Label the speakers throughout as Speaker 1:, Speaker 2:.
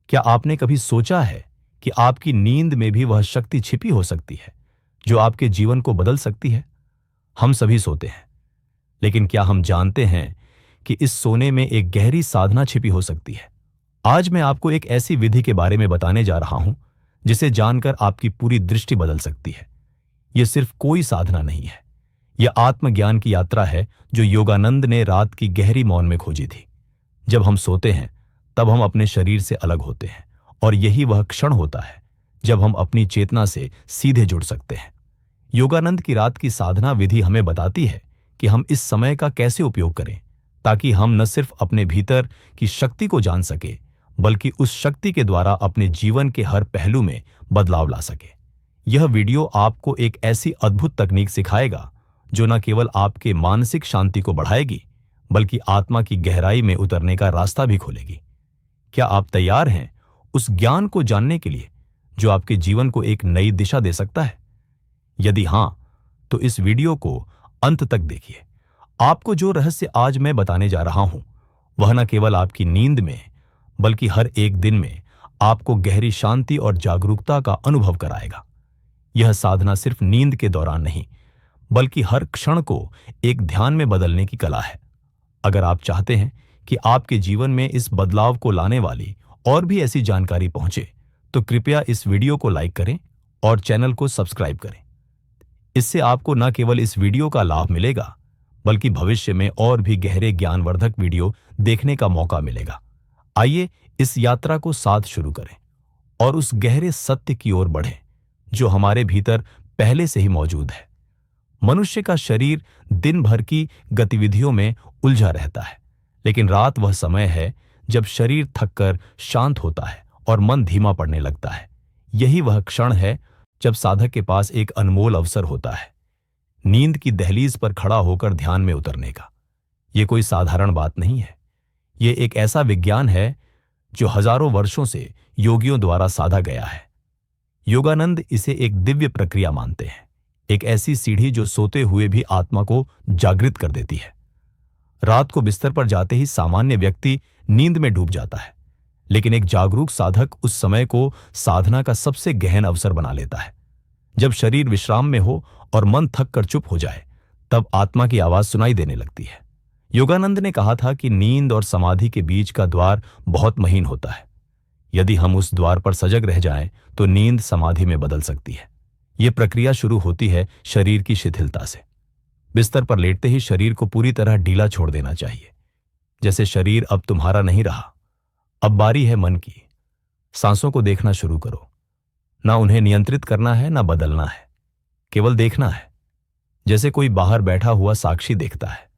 Speaker 1: क्या आपने कभी सोचा है कि आपकी नींद में भी वह शक्ति छिपी हो सकती है जो आपके जीवन को बदल सकती है? हम सभी सोते हैं, लेकिन क्या हम जानते हैं कि इस सोने में एक गहरी साधना छिपी हो सकती है? आज मैं आपको एक ऐसी विधि के बारे में बताने जा रहा हूं जिसे जानकर आपकी पूरी दृष्टि बदल सकती है। यह सिर्फ कोई साधना नहीं है, यह आत्मज्ञान की यात्रा है जो योगानंद ने रात की गहरी मौन में खोजी थी। जब हम सोते हैं तब हम अपने शरीर से अलग होते हैं, और यही वह क्षण होता है जब हम अपनी चेतना से सीधे जुड़ सकते हैं। योगानंद की रात की साधना विधि हमें बताती है कि हम इस समय का कैसे उपयोग करें, ताकि हम न सिर्फ अपने भीतर की शक्ति को जान सके, बल्कि उस शक्ति के द्वारा अपने जीवन के हर पहलू में बदलाव ला सके। यह वीडियो आपको एक ऐसी अद्भुत तकनीक सिखाएगा जो न केवल आपके मानसिक शांति को बढ़ाएगी, बल्कि आत्मा की गहराई में उतरने का रास्ता भी खोलेगी। क्या आप तैयार हैं उस ज्ञान को जानने के लिए जो आपके जीवन को एक नई दिशा दे सकता है? यदि हां, तो इस वीडियो को अंत तक देखिए। आपको जो रहस्य आज मैं बताने जा रहा हूं, वह न केवल आपकी नींद में, बल्कि हर एक दिन में आपको गहरी शांति और जागरूकता का अनुभव कराएगा। यह साधना सिर्फ नींद के दौरान नहीं, बल्कि हर क्षण को एक ध्यान में बदलने की कला है। अगर आप चाहते हैं कि आपके जीवन में इस बदलाव को लाने वाली और भी ऐसी जानकारी पहुंचे, तो कृपया इस वीडियो को लाइक करें और चैनल को सब्सक्राइब करें। इससे आपको न केवल इस वीडियो का लाभ मिलेगा, बल्कि भविष्य में और भी गहरे ज्ञानवर्धक वीडियो देखने का मौका मिलेगा। आइए इस यात्रा को साथ शुरू करें और उस गहरे सत्य की ओर बढ़ें जो हमारे भीतर पहले से ही मौजूद है। मनुष्य का शरीर दिन भर की गतिविधियों में उलझा रहता है, लेकिन रात वह समय है जब शरीर थककर शांत होता है और मन धीमा पड़ने लगता है। यही वह क्षण है जब साधक के पास एक अनमोल अवसर होता है, नींद की दहलीज पर खड़ा होकर ध्यान में उतरने का। यह कोई साधारण बात नहीं है। यह एक ऐसा विज्ञान है जो हजारों वर्षों से योगियों द्वारा साधा गया है। योगानंद इसे एक दिव्य प्रक्रिया मानते हैं, एक ऐसी सीढ़ी जो सोते हुए भी आत्मा को जागृत कर देती है। रात को बिस्तर पर जाते ही सामान्य व्यक्ति नींद में डूब जाता है, लेकिन एक जागरूक साधक उस समय को साधना का सबसे गहन अवसर बना लेता है। जब शरीर विश्राम में हो और मन थक कर चुप हो जाए, तब आत्मा की आवाज सुनाई देने लगती है। योगानंद ने कहा था कि नींद और समाधि के बीच का द्वार बहुत महीन होता है। यदि हम उस द्वार पर सजग रह जाएं, तो नींद समाधि में बदल सकती है। यह प्रक्रिया शुरू होती है शरीर की शिथिलता से। बिस्तर पर लेटते ही शरीर को पूरी तरह ढीला छोड़ देना चाहिए, जैसे शरीर अब तुम्हारा नहीं रहा। अब बारी है मन की। सांसों को देखना शुरू करो। ना उन्हें नियंत्रित करना है, ना बदलना है, केवल देखना है, जैसे कोई बाहर बैठा हुआ साक्षी देखता है।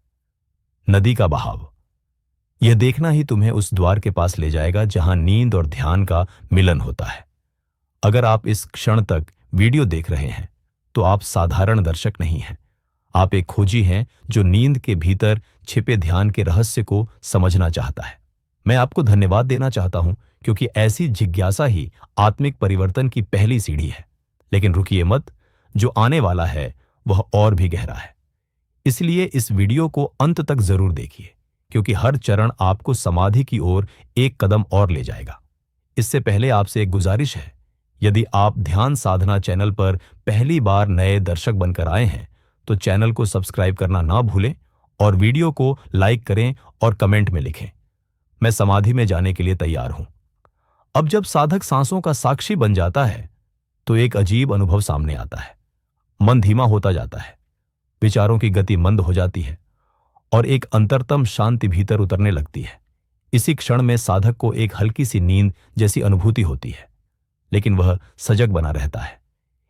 Speaker 1: नदी का बहाव, यह देखना ही तुम्हें उस द्वार के पास ले जाएगा जहां नींद और ध्यान का मिलन होता है। अगर आप इस क्षण तक वीडियो देख रहे हैं, तो आप साधारण दर्शक नहीं हैं। आप एक खोजी हैं जो नींद के भीतर छिपे ध्यान के रहस्य को समझना चाहता है। मैं आपको धन्यवाद देना चाहता हूं, क्योंकि ऐसी जिज्ञासा ही आत्मिक परिवर्तन की पहली सीढ़ी है। लेकिन रुकिए मत, जो आने वाला है वह और भी गहरा है। इसलिए इस वीडियो को अंत तक जरूर देखिए, क्योंकि हर चरण आपको समाधि की ओर एक कदम और ले जाएगा। इससे पहले आपसे एक गुजारिश है, यदि आप ध्यान साधना चैनल पर पहली बार नए दर्शक बनकर आए हैं, तो चैनल को सब्सक्राइब करना ना भूलें और वीडियो को लाइक करें और कमेंट में लिखें, मैं समाधि में जाने के लिए तैयार हूं। अब जब साधक सांसों का साक्षी बन जाता है, तो एक अजीब अनुभव सामने आता है। मन धीमा होता जाता है, विचारों की गति मंद हो जाती है और एक अंतरतम शांति भीतर उतरने लगती है। इसी क्षण में साधक को एक हल्की सी नींद जैसी अनुभूति होती है, लेकिन वह सजग बना रहता है।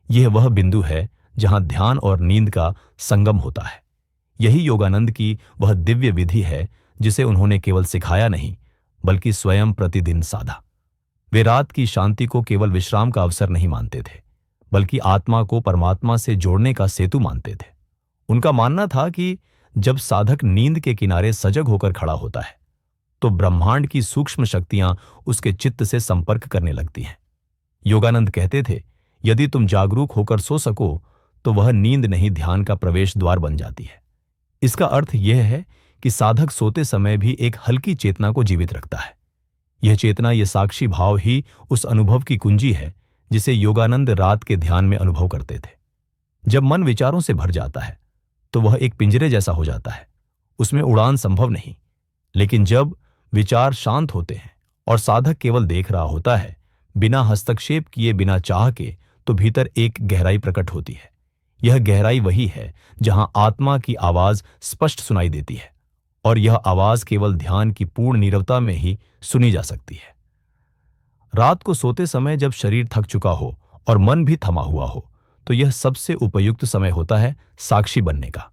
Speaker 1: यह वह बिंदु है जहां ध्यान और नींद का संगम होता है। यही योगानंद की वह दिव्य विधि है जिसे उन्होंने केवल सिखाया नहीं, बल्कि स्वयं प्रतिदिन साधा। वे रात की शांति को केवल विश्राम का अवसर नहीं मानते थे, बल्कि आत्मा को परमात्मा से जोड़ने का सेतु मानते थे। उनका मानना था कि जब साधक नींद के किनारे सजग होकर खड़ा होता है, तो ब्रह्मांड की सूक्ष्म शक्तियां उसके चित्त से संपर्क करने लगती हैं। योगानंद कहते थे, यदि तुम जागरूक होकर सो सको, तो वह नींद नहीं, ध्यान का प्रवेश द्वार बन जाती है। इसका अर्थ यह है कि साधक सोते समय भी एक हल्की चेतना को जीवित रखता है। यह चेतना, यह साक्षी भाव ही उस अनुभव की कुंजी है जिसे योगानंद रात के ध्यान में अनुभव करते थे। जब मन विचारों से भर जाता है तो वह एक पिंजरे जैसा हो जाता है, उसमें उड़ान संभव नहीं। लेकिन जब विचार शांत होते हैं और साधक केवल देख रहा होता है, बिना हस्तक्षेप किए, बिना चाह के, तो भीतर एक गहराई प्रकट होती है। यह गहराई वही है जहां आत्मा की आवाज स्पष्ट सुनाई देती है, और यह आवाज केवल ध्यान की पूर्ण नीरवता में ही सुनी जा सकती है। रात को सोते समय जब शरीर थक चुका हो और मन भी थमा हुआ हो, तो यह सबसे उपयुक्त समय होता है साक्षी बनने का।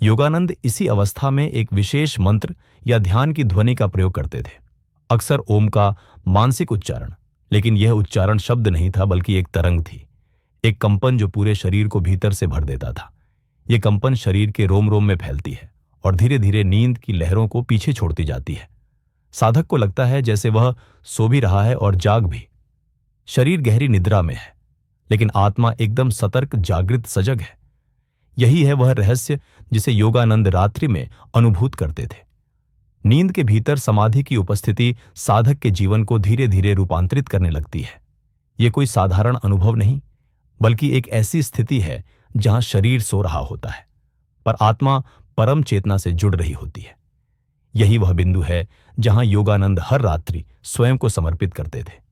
Speaker 1: योगानंद इसी अवस्था में एक विशेष मंत्र या ध्यान की ध्वनि का प्रयोग करते थे, अक्सर ओम का मानसिक उच्चारण। लेकिन यह उच्चारण शब्द नहीं था, बल्कि एक तरंग थी, एक कंपन जो पूरे शरीर को भीतर से भर देता था। यह कंपन शरीर के रोम रोम में फैलती है और धीरे धीरे नींद की लहरों को पीछे छोड़ती जाती है। साधक को लगता है जैसे वह सो भी रहा है और जाग भी। शरीर गहरी निद्रा में है, लेकिन आत्मा एकदम सतर्क, जागृत, सजग है। यही है वह रहस्य जिसे योगानंद रात्रि में अनुभूत करते थे। नींद के भीतर समाधि की उपस्थिति साधक के जीवन को धीरे धीरे रूपांतरित करने लगती है। यह कोई साधारण अनुभव नहीं, बल्कि एक ऐसी स्थिति है जहां शरीर सो रहा होता है पर आत्मा परम चेतना से जुड़ रही होती है। यही वह बिंदु है जहां योगानंद हर रात्रि स्वयं को समर्पित करते थे।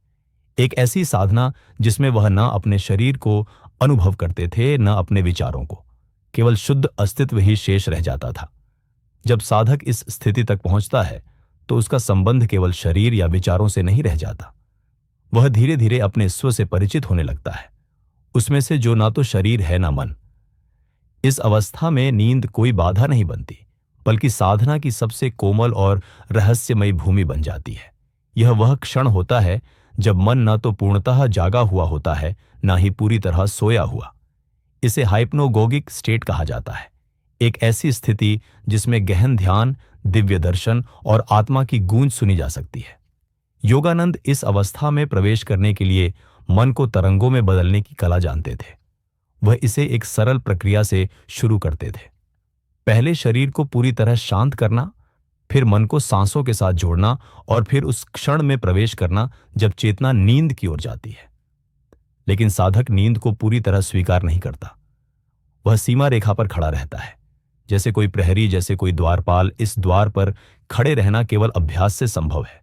Speaker 1: एक ऐसी साधना जिसमें वह न अपने शरीर को अनुभव करते थे, न अपने विचारों को, केवल शुद्ध अस्तित्व ही शेष रह जाता था। जब साधक इस स्थिति तक पहुंचता है तो उसका संबंध केवल शरीर या विचारों से नहीं रह जाता। वह धीरे धीरे अपने स्व से परिचित होने लगता है, उसमें से जो ना तो शरीर है ना मन। इस अवस्था में नींद कोई बाधा नहीं बनती, बल्कि साधना की सबसे कोमल और रहस्यमयी भूमि बन जाती है। यह वह क्षण होता है जब मन न तो पूर्णतः जागा हुआ होता है, ना ही पूरी तरह सोया हुआ। इसे हाइप्नोगोगिक स्टेट कहा जाता है, एक ऐसी स्थिति जिसमें गहन ध्यान, दिव्य दर्शन और आत्मा की गूंज सुनी जा सकती है। योगानंद इस अवस्था में प्रवेश करने के लिए मन को तरंगों में बदलने की कला जानते थे। वह इसे एक सरल प्रक्रिया से शुरू करते थे। पहले शरीर को पूरी तरह शांत करना, फिर मन को सांसों के साथ जोड़ना, और फिर उस क्षण में प्रवेश करना जब चेतना नींद की ओर जाती है। लेकिन साधक नींद को पूरी तरह स्वीकार नहीं करता। वह सीमा रेखा पर खड़ा रहता है, जैसे कोई प्रहरी, जैसे कोई द्वारपाल। इस द्वार पर खड़े रहना केवल अभ्यास से संभव है,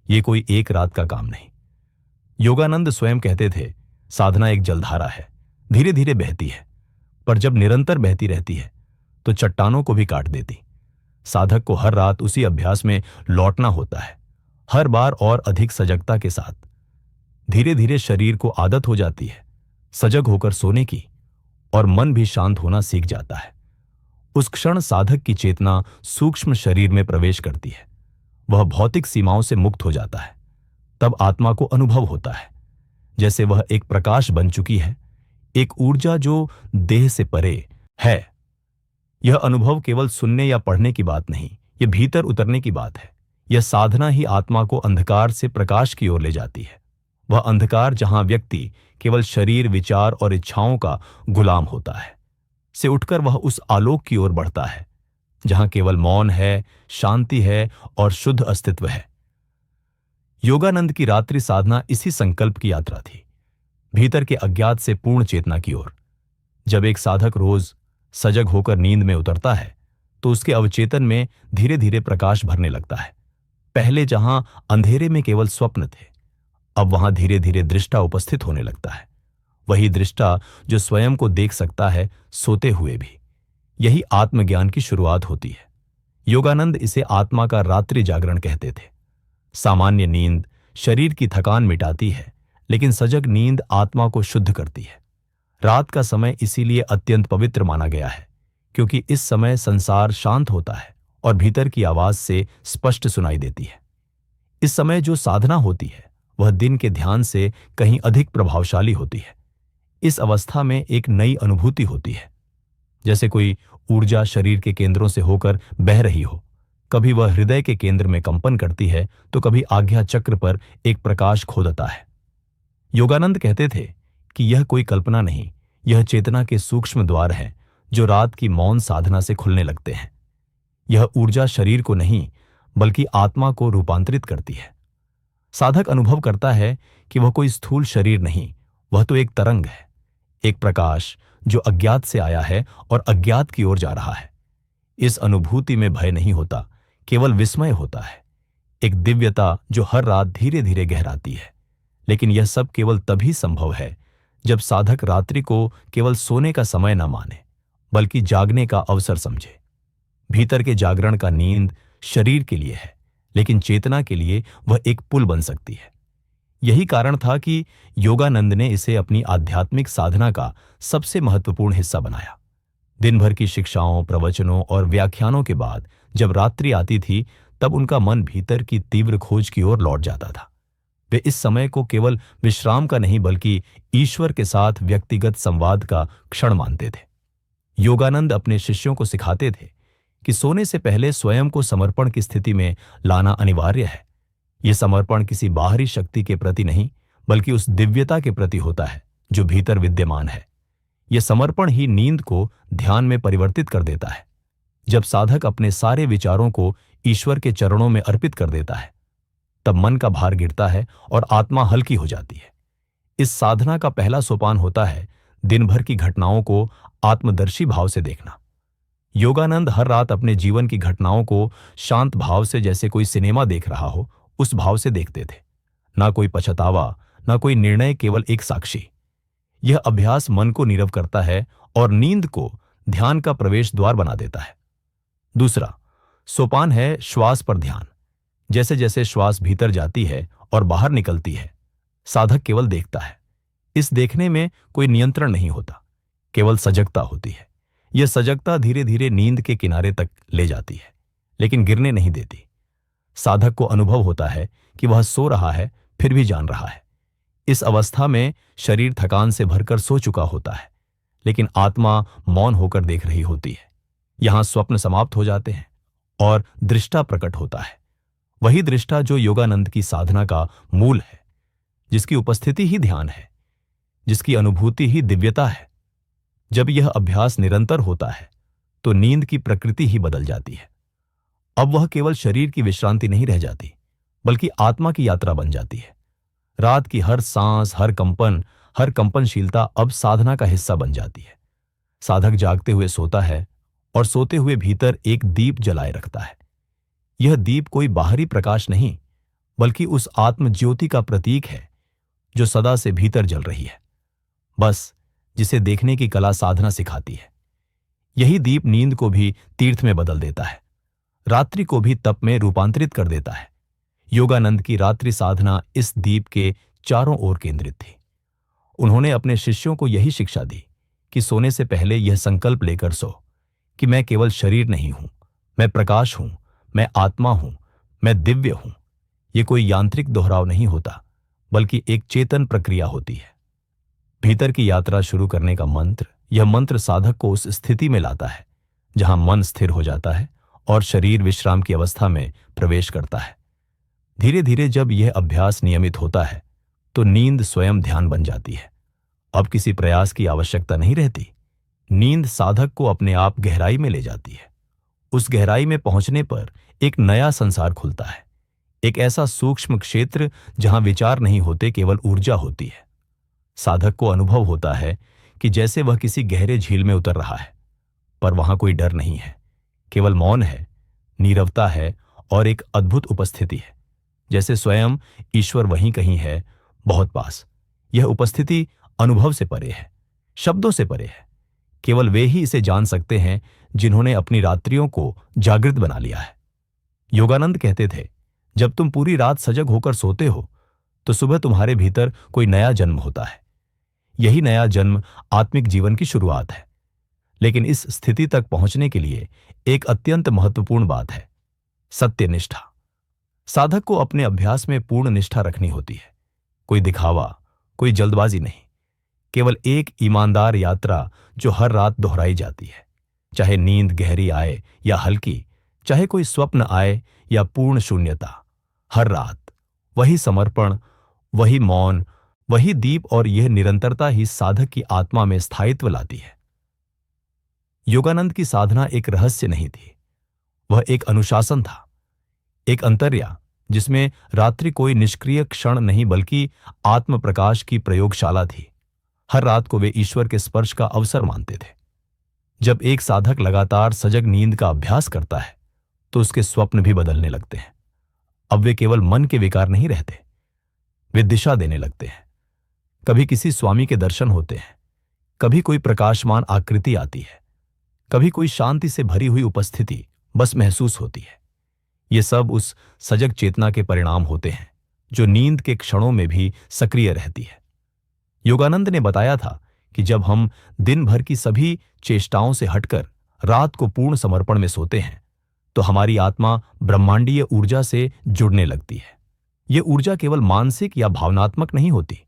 Speaker 1: यह कोई एक रात का काम नहीं। योगानंद स्वयं कहते थे, साधना एक जलधारा है, धीरे धीरे बहती है, पर जब निरंतर बहती रहती है तो चट्टानों को भी काट देती। साधक को हर रात उसी अभ्यास में लौटना होता है, हर बार और अधिक सजगता के साथ। धीरे धीरे शरीर को आदत हो जाती है सजग होकर सोने की, और मन भी शांत होना सीख जाता है। उस क्षण साधक की चेतना सूक्ष्म शरीर में प्रवेश करती है, वह भौतिक सीमाओं से मुक्त हो जाता है। तब आत्मा को अनुभव होता है जैसे वह एक प्रकाश बन चुकी है, एक ऊर्जा जो देह से परे है। यह अनुभव केवल सुनने या पढ़ने की बात नहीं, यह भीतर उतरने की बात है। यह साधना ही आत्मा को अंधकार से प्रकाश की ओर ले जाती है। वह अंधकार जहां व्यक्ति केवल शरीर, विचार और इच्छाओं का गुलाम होता है, से उठकर वह उस आलोक की ओर बढ़ता है जहां केवल मौन है, शांति है और शुद्ध अस्तित्व है। योगानंद की रात्रि साधना इसी संकल्प की यात्रा थी, भीतर के अज्ञात से पूर्ण चेतना की ओर। जब एक साधक रोज सजग होकर नींद में उतरता है तो उसके अवचेतन में धीरे धीरे प्रकाश भरने लगता है। पहले जहां अंधेरे में केवल स्वप्न थे, अब वहां धीरे धीरे दृष्टा उपस्थित होने लगता है, वही दृष्टा जो स्वयं को देख सकता है सोते हुए भी। यही आत्मज्ञान की शुरुआत होती है। योगानंद इसे आत्मा का रात्रि जागरण कहते थे। सामान्य नींद शरीर की थकान मिटाती है, लेकिन सजग नींद आत्मा को शुद्ध करती है। रात का समय इसीलिए अत्यंत पवित्र माना गया है, क्योंकि इस समय संसार शांत होता है और भीतर की आवाज से स्पष्ट सुनाई देती है। इस समय जो साधना होती है वह दिन के ध्यान से कहीं अधिक प्रभावशाली होती है। इस अवस्था में एक नई अनुभूति होती है, जैसे कोई ऊर्जा शरीर के केंद्रों से होकर बह रही हो। कभी वह हृदय के केंद्र में कंपन करती है, तो कभी आज्ञा चक्र पर एक प्रकाश खोदता है। योगानंद कहते थे कि यह कोई कल्पना नहीं, यह चेतना के सूक्ष्म द्वार हैं जो रात की मौन साधना से खुलने लगते हैं। यह ऊर्जा शरीर को नहीं, बल्कि आत्मा को रूपांतरित करती है। साधक अनुभव करता है कि वह कोई स्थूल शरीर नहीं, वह तो एक तरंग है, एक प्रकाश जो अज्ञात से आया है और अज्ञात की ओर जा रहा है। इस अनुभूति में भय नहीं होता, केवल विस्मय होता है, एक दिव्यता जो हर रात धीरे धीरे गहराती है। लेकिन यह सब केवल तभी संभव है जब साधक रात्रि को केवल सोने का समय न माने, बल्कि जागने का अवसर समझे। भीतर के जागरण का नींद शरीर के लिए है, लेकिन चेतना के लिए वह एक पुल बन सकती है। यही कारण था कि योगानंद ने इसे अपनी आध्यात्मिक साधना का सबसे महत्वपूर्ण हिस्सा बनाया। दिन भर की शिक्षाओं, प्रवचनों और व्याख्यानों के बाद जब रात्रि आती थी, तब उनका मन भीतर की तीव्र खोज की ओर लौट जाता था। वे इस समय को केवल विश्राम का नहीं, बल्कि ईश्वर के साथ व्यक्तिगत संवाद का क्षण मानते थे। योगानंद अपने शिष्यों को सिखाते थे कि सोने से पहले स्वयं को समर्पण की स्थिति में लाना अनिवार्य है। यह समर्पण किसी बाहरी शक्ति के प्रति नहीं, बल्कि उस दिव्यता के प्रति होता है जो भीतर विद्यमान है। यह समर्पण ही नींद को ध्यान में परिवर्तित कर देता है। जब साधक अपने सारे विचारों को ईश्वर के चरणों में अर्पित कर देता है, तब मन का भार गिरता है और आत्मा हल्की हो जाती है। इस साधना का पहला सोपान होता है दिन भर की घटनाओं को आत्मदर्शी भाव से देखना। योगानंद हर रात अपने जीवन की घटनाओं को शांत भाव से, जैसे कोई सिनेमा देख रहा हो, उस भाव से देखते थे। ना कोई पछतावा, ना कोई निर्णय, केवल एक साक्षी। यह अभ्यास मन को नीरव करता है और नींद को ध्यान का प्रवेश द्वार बना देता है। दूसरा सोपान है श्वास पर ध्यान। जैसे जैसे श्वास भीतर जाती है और बाहर निकलती है, साधक केवल देखता है। इस देखने में कोई नियंत्रण नहीं होता, केवल सजगता होती है। यह सजगता धीरे धीरे नींद के किनारे तक ले जाती है, लेकिन गिरने नहीं देती। साधक को अनुभव होता है कि वह सो रहा है, फिर भी जान रहा है। इस अवस्था में शरीर थकान से भरकर सो चुका होता है, लेकिन आत्मा मौन होकर देख रही होती है। यहां स्वप्न समाप्त हो जाते हैं और दृष्टा प्रकट होता है। वही दृष्टा जो योगानंद की साधना का मूल है, जिसकी उपस्थिति ही ध्यान है, जिसकी अनुभूति ही दिव्यता है। जब यह अभ्यास निरंतर होता है, तो नींद की प्रकृति ही बदल जाती है। अब वह केवल शरीर की विश्रांति नहीं रह जाती, बल्कि आत्मा की यात्रा बन जाती है। रात की हर सांस, हर कंपनशीलता अब साधना का हिस्सा बन जाती है। साधक जागते हुए सोता है और सोते हुए भीतर एक दीप जलाए रखता है। यह दीप कोई बाहरी प्रकाश नहीं, बल्कि उस आत्म ज्योति का प्रतीक है जो सदा से भीतर जल रही है, बस जिसे देखने की कला साधना सिखाती है। यही दीप नींद को भी तीर्थ में बदल देता है, रात्रि को भी तप में रूपांतरित कर देता है। योगानंद की रात्रि साधना इस दीप के चारों ओर केंद्रित थी। उन्होंने अपने शिष्यों को यही शिक्षा दी कि सोने से पहले यह संकल्प लेकर सो कि मैं केवल शरीर नहीं हूं, मैं प्रकाश हूं, मैं आत्मा हूं, मैं दिव्य हूं। यह कोई यांत्रिक दोहराव नहीं होता, बल्कि एक चेतन प्रक्रिया होती है। भीतर की यात्रा शुरू करने का मंत्र, यह मंत्र साधक को उस स्थिति में लाता है जहां मन स्थिर हो जाता है और शरीर विश्राम की अवस्था में प्रवेश करता है। धीरे धीरे जब यह अभ्यास नियमित होता है, तो नींद स्वयं ध्यान बन जाती है। अब किसी प्रयास की आवश्यकता नहीं रहती। नींद साधक को अपने आप गहराई में ले जाती है। उस गहराई में पहुंचने पर एक नया संसार खुलता है, एक ऐसा सूक्ष्म क्षेत्र जहां विचार नहीं होते, केवल ऊर्जा होती है। साधक को अनुभव होता है कि जैसे वह किसी गहरे झील में उतर रहा है, पर वहां कोई डर नहीं है, केवल मौन है, नीरवता है और एक अद्भुत उपस्थिति है, जैसे स्वयं ईश्वर वहीं कहीं है, बहुत पास। यह उपस्थिति अनुभव से परे है, शब्दों से परे है। केवल वे ही इसे जान सकते हैं जिन्होंने अपनी रात्रियों को जागृत बना लिया है। योगानंद कहते थे, जब तुम पूरी रात सजग होकर सोते हो, तो सुबह तुम्हारे भीतर कोई नया जन्म होता है। यही नया जन्म आत्मिक जीवन की शुरुआत है। लेकिन इस स्थिति तक पहुंचने के लिए एक अत्यंत महत्वपूर्ण बात है, सत्यनिष्ठा। साधक को अपने अभ्यास में पूर्ण निष्ठा रखनी होती है। कोई दिखावा, कोई जल्दबाजी नहीं, केवल एक ईमानदार यात्रा जो हर रात दोहराई जाती है। चाहे नींद गहरी आए या हल्की, चाहे कोई स्वप्न आए या पूर्ण शून्यता, हर रात वही समर्पण, वही मौन, वही दीप, और यह निरंतरता ही साधक की आत्मा में स्थायित्व लाती है। योगानंद की साधना एक रहस्य नहीं थी, वह एक अनुशासन था, एक अंतर्या जिसमें रात्रि कोई निष्क्रिय क्षण नहीं बल्कि आत्म प्रकाश की प्रयोगशाला थी। हर रात को वे ईश्वर के स्पर्श का अवसर मानते थे। जब एक साधक लगातार सजग नींद का अभ्यास करता है तो उसके स्वप्न भी बदलने लगते हैं। अब वे केवल मन के विकार नहीं रहते, वे दिशा देने लगते हैं। कभी किसी स्वामी के दर्शन होते हैं, कभी कोई प्रकाशमान आकृति आती है, कभी कोई शांति से भरी हुई उपस्थिति बस महसूस होती है। ये सब उस सजग चेतना के परिणाम होते हैं जो नींद के क्षणों में भी सक्रिय रहती है। योगानंद ने बताया था कि जब हम दिन भर की सभी चेष्टाओं से हटकर रात को पूर्ण समर्पण में सोते हैं तो हमारी आत्मा ब्रह्मांडीय ऊर्जा से जुड़ने लगती है। ये ऊर्जा केवल मानसिक या भावनात्मक नहीं होती,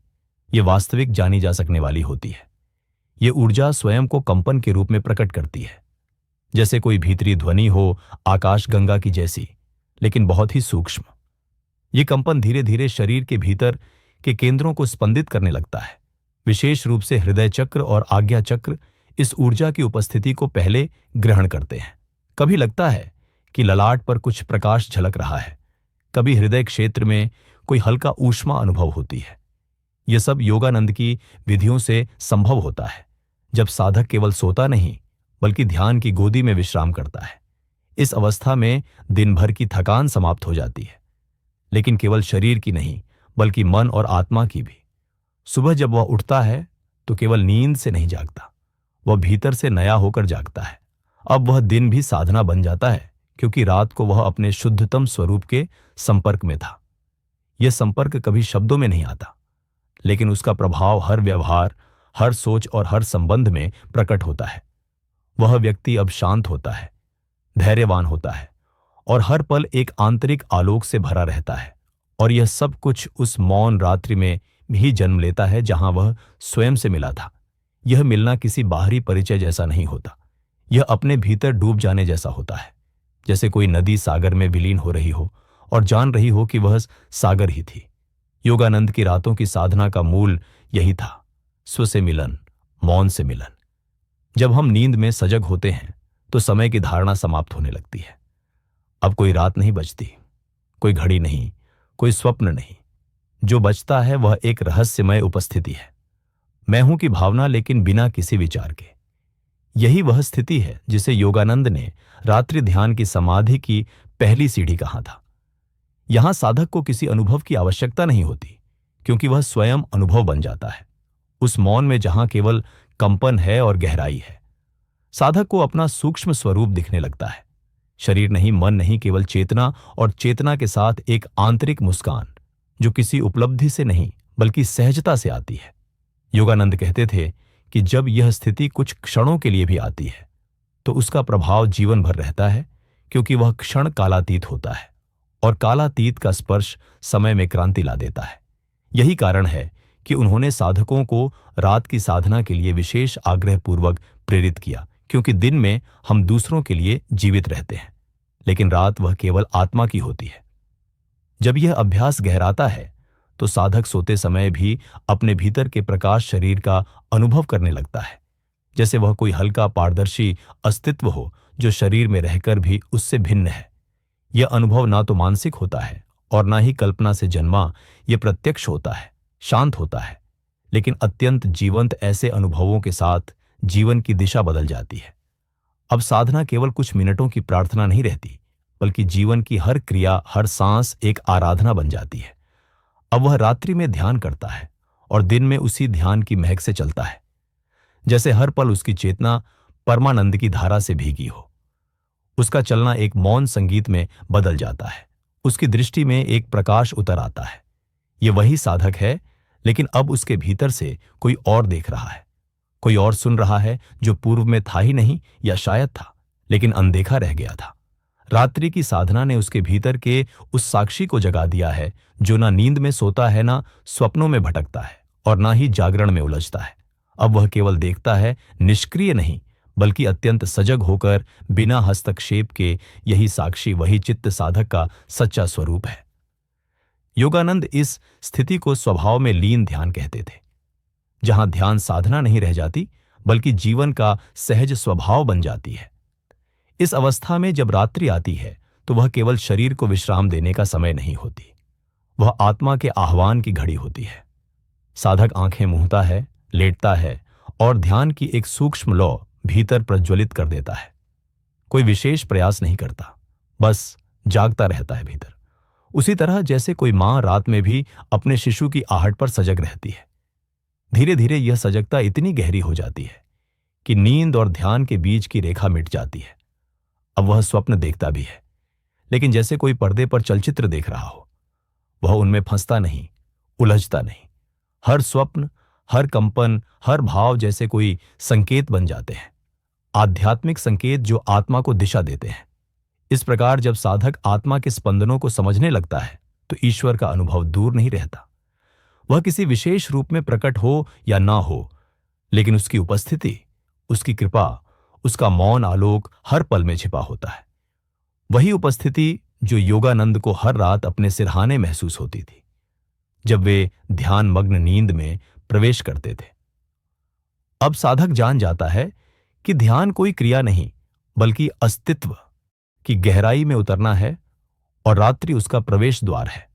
Speaker 1: ये वास्तविक जानी जा सकने वाली होती है। ये ऊर्जा स्वयं को कंपन के रूप में प्रकट करती है, जैसे कोई भीतरी ध्वनि हो आकाशगंगा की जैसी, लेकिन बहुत ही सूक्ष्म। ये कंपन धीरे धीरे शरीर के भीतर के केंद्रों को स्पंदित करने लगता है। विशेष रूप से हृदय चक्र और आज्ञा चक्र इस ऊर्जा की उपस्थिति को पहले ग्रहण करते हैं। कभी लगता है कि ललाट पर कुछ प्रकाश झलक रहा है, कभी हृदय क्षेत्र में कोई हल्का ऊष्मा अनुभव होती है। यह सब योगानंद की विधियों से संभव होता है जब साधक केवल सोता नहीं बल्कि ध्यान की गोदी में विश्राम करता है। इस अवस्था में दिन भर की थकान समाप्त हो जाती है, लेकिन केवल शरीर की नहीं बल्कि मन और आत्मा की भी। सुबह जब वह उठता है तो केवल नींद से नहीं जागता, वह भीतर से नया होकर जागता है। अब वह दिन भी साधना बन जाता है क्योंकि रात को वह अपने शुद्धतम स्वरूप के संपर्क में था। यह संपर्क कभी शब्दों में नहीं आता, लेकिन उसका प्रभाव हर व्यवहार, हर सोच और हर संबंध में प्रकट होता है। वह व्यक्ति अब शांत होता है, धैर्यवान होता है और हर पल एक आंतरिक आलोक से भरा रहता है। और यह सब कुछ उस मौन रात्रि में भी जन्म लेता है जहां वह स्वयं से मिला था। यह मिलना किसी बाहरी परिचय जैसा नहीं होता, यह अपने भीतर डूब जाने जैसा होता है, जैसे कोई नदी सागर में विलीन हो रही हो और जान रही हो कि वह सागर ही थी। योगानंद की रातों की साधना का मूल यही था, स्व से मिलन, मौन से मिलन। जब हम नींद में सजग होते हैं तो समय की धारणा समाप्त होने लगती है। अब कोई रात नहीं बचती, कोई घड़ी नहीं, कोई स्वप्न नहीं। जो बचता है वह एक रहस्यमय उपस्थिति है, मैं हूं की भावना, लेकिन बिना किसी विचार के। यही वह स्थिति है जिसे योगानंद ने रात्रि ध्यान की समाधि की पहली सीढ़ी कहा था। यहां साधक को किसी अनुभव की आवश्यकता नहीं होती, क्योंकि वह स्वयं अनुभव बन जाता है। उस मौन में जहां केवल कंपन है और गहराई है, साधक को अपना सूक्ष्म स्वरूप दिखने लगता है। शरीर नहीं, मन नहीं, केवल चेतना, और चेतना के साथ एक आंतरिक मुस्कान जो किसी उपलब्धि से नहीं बल्कि सहजता से आती है। योगानंद कहते थे कि जब यह स्थिति कुछ क्षणों के लिए भी आती है तो उसका प्रभाव जीवन भर रहता है, क्योंकि वह क्षण कालातीत होता है और कालातीत का स्पर्श समय में क्रांति ला देता है। यही कारण है कि उन्होंने साधकों को रात की साधना के लिए विशेष आग्रहपूर्वक प्रेरित किया, क्योंकि दिन में हम दूसरों के लिए जीवित रहते हैं, लेकिन रात वह केवल आत्मा की होती है। जब यह अभ्यास गहराता है तो साधक सोते समय भी अपने भीतर के प्रकाश शरीर का अनुभव करने लगता है, जैसे वह कोई हल्का पारदर्शी अस्तित्व हो जो शरीर में रहकर भी उससे भिन्न है। यह अनुभव ना तो मानसिक होता है और ना ही कल्पना से जन्मा, यह प्रत्यक्ष होता है, शांत होता है, लेकिन अत्यंत जीवंत। ऐसे अनुभवों के साथ जीवन की दिशा बदल जाती है। अब साधना केवल कुछ मिनटों की प्रार्थना नहीं रहती, बल्कि जीवन की हर क्रिया, हर सांस एक आराधना बन जाती है। अब वह रात्रि में ध्यान करता है और दिन में उसी ध्यान की महक से चलता है, जैसे हर पल उसकी चेतना परमानंद की धारा से भीगी हो। उसका चलना एक मौन संगीत में बदल जाता है, उसकी दृष्टि में एक प्रकाश उतर आता है। यह वही साधक है, लेकिन अब उसके भीतर से कोई और देख रहा है, कोई और सुन रहा है जो पूर्व में था ही नहीं, या शायद था लेकिन अनदेखा रह गया था। रात्रि की साधना ने उसके भीतर के उस साक्षी को जगा दिया है जो ना नींद में सोता है, ना स्वप्नों में भटकता है और ना ही जागरण में उलझता है। अब वह केवल देखता है, निष्क्रिय नहीं बल्कि अत्यंत सजग होकर, बिना हस्तक्षेप के। यही साक्षी, वही चित्त साधक का सच्चा स्वरूप है। योगानंद इस स्थिति को स्वभाव में लीन ध्यान कहते थे, जहां ध्यान साधना नहीं रह जाती बल्कि जीवन का सहज स्वभाव बन जाती है। इस अवस्था में जब रात्रि आती है तो वह केवल शरीर को विश्राम देने का समय नहीं होती, वह आत्मा के आह्वान की घड़ी होती है। साधक आंखें मूंदता है, लेटता है और ध्यान की एक सूक्ष्म लौ भीतर प्रज्वलित कर देता है। कोई विशेष प्रयास नहीं करता, बस जागता रहता है भीतर। उसी तरह जैसे कोई मां रात में भी अपने शिशु की आहट पर सजग रहती है। धीरे धीरे यह सजगता इतनी गहरी हो जाती है कि नींद और ध्यान के बीच की रेखा मिट जाती है। अब वह स्वप्न देखता भी है, लेकिन जैसे कोई पर्दे पर चलचित्र देख रहा हो। वह उनमें फंसता नहीं, उलझता नहीं। हर स्वप्न, हर कंपन, हर भाव जैसे कोई संकेत बन जाते हैं, आध्यात्मिक संकेत जो आत्मा को दिशा देते हैं। इस प्रकार जब साधक आत्मा के स्पंदनों को समझने लगता है तो ईश्वर का अनुभव दूर नहीं रहता। वह किसी विशेष रूप में प्रकट हो या ना हो, लेकिन उसकी उपस्थिति, उसकी कृपा, उसका मौन आलोक हर पल में छिपा होता है। वही उपस्थिति जो योगानंद को हर रात अपने सिरहाने महसूस होती थी जब वे ध्यान मग्न नींद में प्रवेश करते थे। अब साधक जान जाता है कि ध्यान कोई क्रिया नहीं, बल्कि अस्तित्व की गहराई में उतरना है, और रात्रि उसका प्रवेश द्वार है।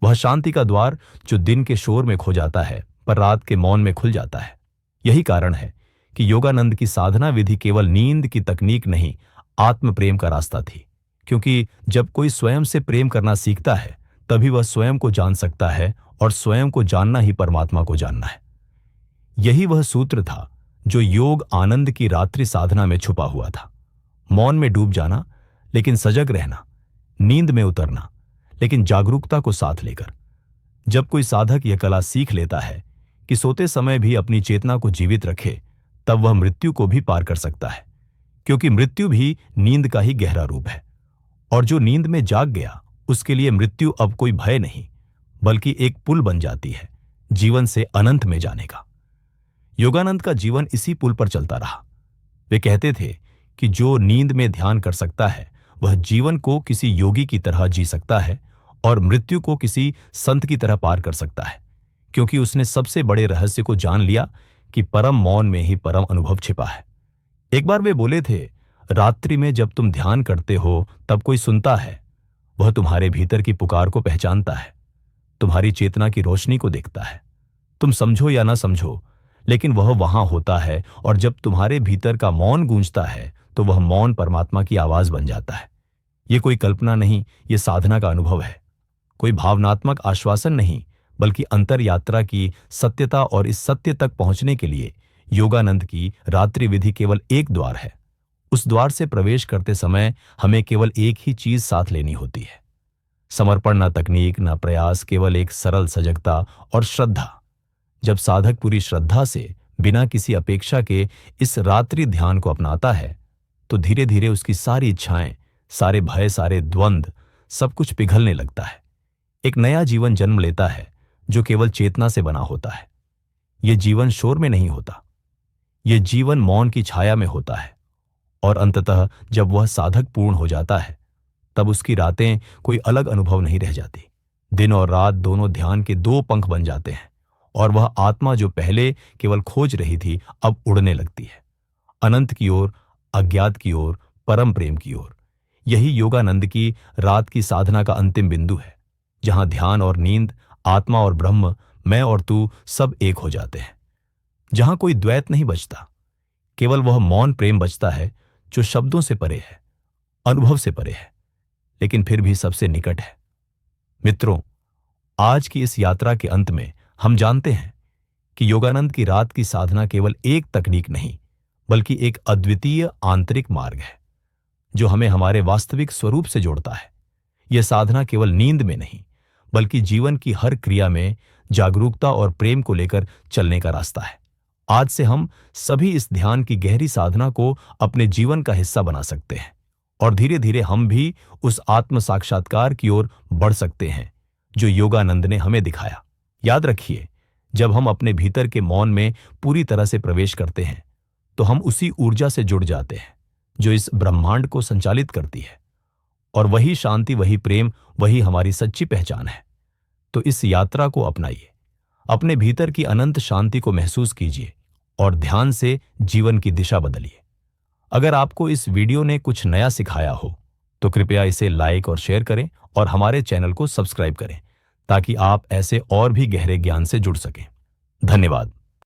Speaker 1: वह शांति का द्वार जो दिन के शोर में खो जाता है पर रात के मौन में खुल जाता है। यही कारण है कि योगानंद की साधना विधि केवल नींद की तकनीक नहीं, आत्म प्रेम का रास्ता थी। क्योंकि जब कोई स्वयं से प्रेम करना सीखता है तभी वह स्वयं को जान सकता है, और स्वयं को जानना ही परमात्मा को जानना है। यही वह सूत्र था जो योग आनंद की रात्रि साधना में छुपा हुआ था। मौन में डूब जाना, लेकिन सजग रहना, नींद में उतरना, लेकिन जागरूकता को साथ लेकर। जब कोई साधक यह कला सीख लेता है कि सोते समय भी अपनी चेतना को जीवित रखे, तब वह मृत्यु को भी पार कर सकता है, क्योंकि मृत्यु भी नींद का ही गहरा रूप है। और जो नींद में जाग गया उसके लिए मृत्यु अब कोई भय नहीं, बल्कि एक पुल बन जाती है जीवन से अनंत में जाने का। योगानंद का जीवन इसी पुल पर चलता रहा। वे कहते थे कि जो नींद में ध्यान कर सकता है वह जीवन को किसी योगी की तरह जी सकता है और मृत्यु को किसी संत की तरह पार कर सकता है, क्योंकि उसने सबसे बड़े रहस्य को जान लिया कि परम मौन में ही परम अनुभव छिपा है। एक बार वे बोले थे, रात्रि में जब तुम ध्यान करते हो तब कोई सुनता है, वह तुम्हारे भीतर की पुकार को पहचानता है, तुम्हारी चेतना की रोशनी को देखता है। तुम समझो या ना समझो, लेकिन वह वहां होता है, और जब तुम्हारे भीतर का मौन गूंजता है तो वह मौन परमात्मा की आवाज बन जाता है। यह कोई कल्पना नहीं, यह साधना का अनुभव है। कोई भावनात्मक आश्वासन नहीं, बल्कि अंतर यात्रा की सत्यता। और इस सत्य तक पहुंचने के लिए योगानंद की रात्रि विधि केवल एक द्वार है। उस द्वार से प्रवेश करते समय हमें केवल एक ही चीज साथ लेनी होती है, समर्पण, ना तकनीक, ना प्रयास, केवल एक सरल सजगता और श्रद्धा। जब साधक पूरी श्रद्धा से बिना किसी अपेक्षा के इस रात्रि ध्यान को अपनाता है तो धीरे धीरे उसकी सारी इच्छाएं, सारे भय, सारे द्वंद्व, सब कुछ पिघलने लगता है। एक नया जीवन जन्म लेता है जो केवल चेतना से बना होता है। यह जीवन शोर में नहीं होता, यह जीवन मौन की छाया में होता है। और अंततः जब वह साधक पूर्ण हो जाता है तब उसकी रातें कोई अलग अनुभव नहीं रह जाती। दिन और रात दोनों ध्यान के दो पंख बन जाते हैं, और वह आत्मा जो पहले केवल खोज रही थी अब उड़ने लगती है, अनंत की ओर, अज्ञात की ओर, परम प्रेम की ओर। यही योगानंद की रात की साधना का अंतिम बिंदु है, जहां ध्यान और नींद, आत्मा और ब्रह्म, मैं और तू सब एक हो जाते हैं। जहां कोई द्वैत नहीं बचता, केवल वह मौन प्रेम बचता है जो शब्दों से परे है, अनुभव से परे है, लेकिन फिर भी सबसे निकट है। मित्रों, आज की इस यात्रा के अंत में हम जानते हैं कि योगानंद की रात की साधना केवल एक तकनीक नहीं, बल्कि एक अद्वितीय आंतरिक मार्ग है जो हमें हमारे वास्तविक स्वरूप से जोड़ता है। यह साधना केवल नींद में नहीं, बल्कि जीवन की हर क्रिया में जागरूकता और प्रेम को लेकर चलने का रास्ता है। आज से हम सभी इस ध्यान की गहरी साधना को अपने जीवन का हिस्सा बना सकते हैं, और धीरे धीरे हम भी उस आत्म साक्षात्कार की ओर बढ़ सकते हैं जो योगानंद ने हमें दिखाया। याद रखिए, जब हम अपने भीतर के मौन में पूरी तरह से प्रवेश करते हैं तो हम उसी ऊर्जा से जुड़ जाते हैं जो इस ब्रह्मांड को संचालित करती है, और वही शांति, वही प्रेम, वही हमारी सच्ची पहचान है। तो इस यात्रा को अपनाइए, अपने भीतर की अनंत शांति को महसूस कीजिए और ध्यान से जीवन की दिशा बदलिए। अगर आपको इस वीडियो ने कुछ नया सिखाया हो तो कृपया इसे लाइक और शेयर करें और हमारे चैनल को सब्सक्राइब करें ताकि आप ऐसे और भी गहरे ज्ञान से जुड़ सकें। धन्यवाद।